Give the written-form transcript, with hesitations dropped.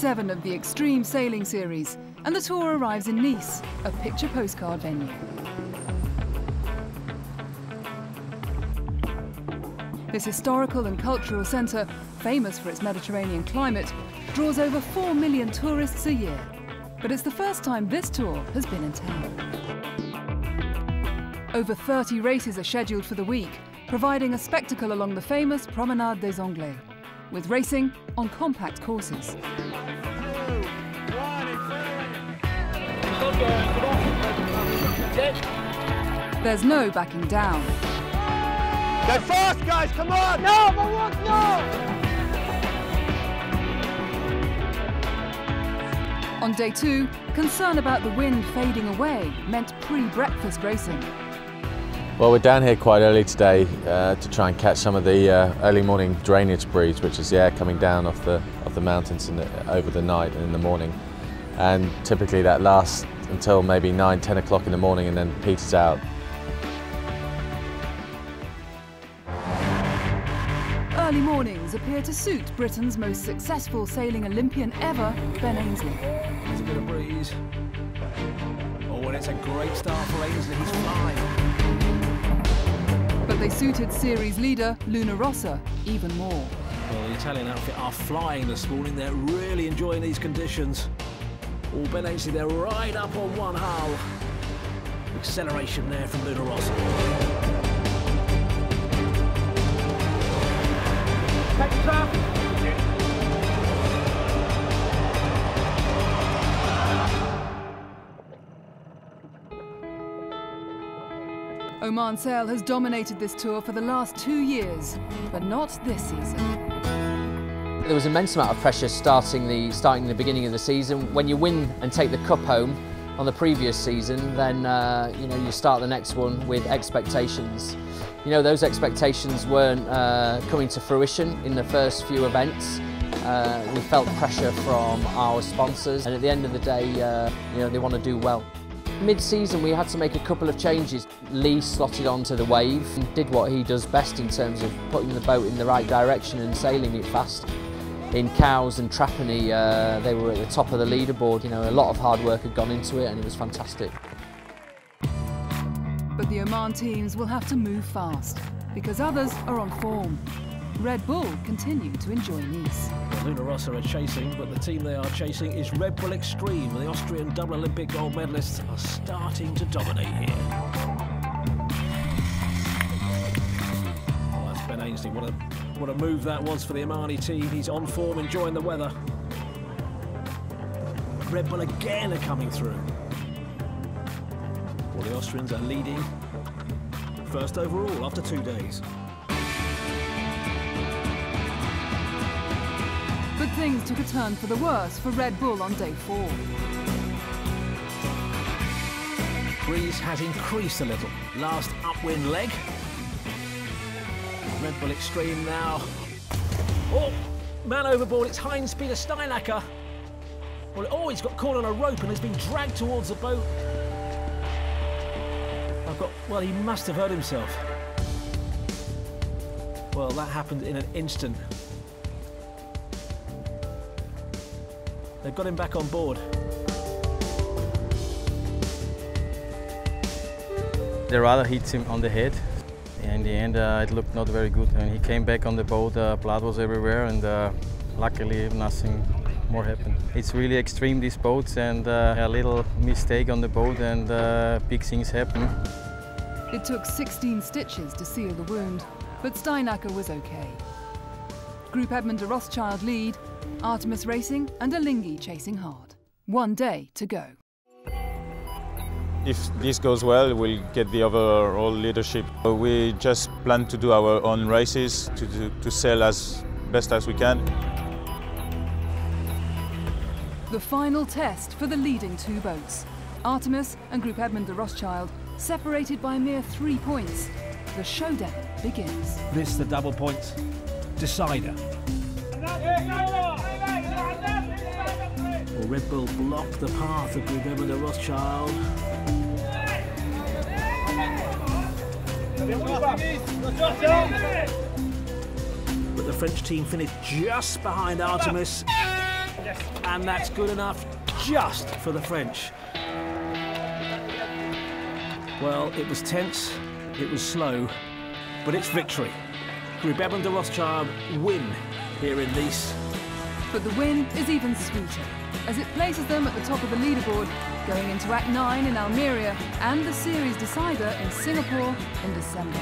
7 of the Extreme Sailing Series, and the tour arrives in Nice, a picture postcard venue. This historical and cultural centre, famous for its Mediterranean climate, draws over 4 million tourists a year. But it's the first time this tour has been in town. Over 30 races are scheduled for the week, providing a spectacle along the famous Promenade des Anglais, with racing on compact courses. There's no backing down. Go fast, guys, come on! No, no! On day 2, concern about the wind fading away meant pre-breakfast racing. Well, we're down here quite early today to try and catch some of the early morning drainage breeze, which is the air coming down off the mountains over the night and in the morning. And typically that lasts until maybe 9, 10 o'clock in the morning and then peters out. Early mornings appear to suit Britain's most successful sailing Olympian ever, Ben Ainslie. There's a bit of breeze. Oh, and it's a great start for Ainslie, he's flying. But they suited series leader Luna Rossa even more. Well, the Italian outfit are flying this morning, they're really enjoying these conditions. Oh, Ben Ainslie, they're right up on one hull. Acceleration there from Luna Rossa. Oman Sail has dominated this tour for the last 2 years, but not this season. There was an immense amount of pressure starting the beginning of the season. When you win and take the cup home on the previous season, then you start the next one with expectations. You know, those expectations weren't coming to fruition in the first few events. We felt pressure from our sponsors, and at the end of the day, they want to do well. Mid-season, we had to make a couple of changes. Lee slotted onto the wave and did what he does best in terms of putting the boat in the right direction and sailing it fast. In Cowes and Trapani, they were at the top of the leaderboard. You know, a lot of hard work had gone into it, and it was fantastic. But the Oman teams will have to move fast, because others are on form. Red Bull continue to enjoy Nice. Luna Rossa are chasing, but the team they are chasing is Red Bull Extreme. The Austrian double Olympic gold medalists are starting to dominate here. Oh, that's Ben Ainslie. What a move that was for the Omani team. He's on form, enjoying the weather. Red Bull again are coming through. Well, the Austrians are leading first overall after 2 days. But things took a turn for the worse for Red Bull on day 4. Breeze has increased a little. Last upwind leg. Red Bull Extreme now. Oh, man overboard, it's Heinz Peter Steinacker. Well, he's got caught on a rope and has been dragged towards the boat. Well, he must have hurt himself. Well, that happened in an instant. They've got him back on board. The rudder hits him on the head. In the end, it looked not very good. And he came back on the boat, blood was everywhere, and luckily nothing more happened. It's really extreme, these boats, and a little mistake on the boat and big things happen. It took 16 stitches to seal the wound, but Steinacker was okay. Group Edmund de Rothschild lead, Artemis Racing and Alinghi chasing hard. 1 day to go. If this goes well, we'll get the overall leadership. We just plan to do our own races, to sail as best as we can. The final test for the leading 2 boats. Artemis and Group Edmund de Rothschild, separated by a mere 3 points. The showdown begins. This is the double points decider. Well, Red Bull blocked the path of Group Edmund de Rothschild. But the French team finished just behind Artemis. And that's good enough just for the French. Well, it was tense, it was slow, but it's victory. Group Edmond de Rothschild win here in Nice. But the win is even sweeter, as it places them at the top of the leaderboard, going into Act 9 in Almeria and the series decider in Singapore in December.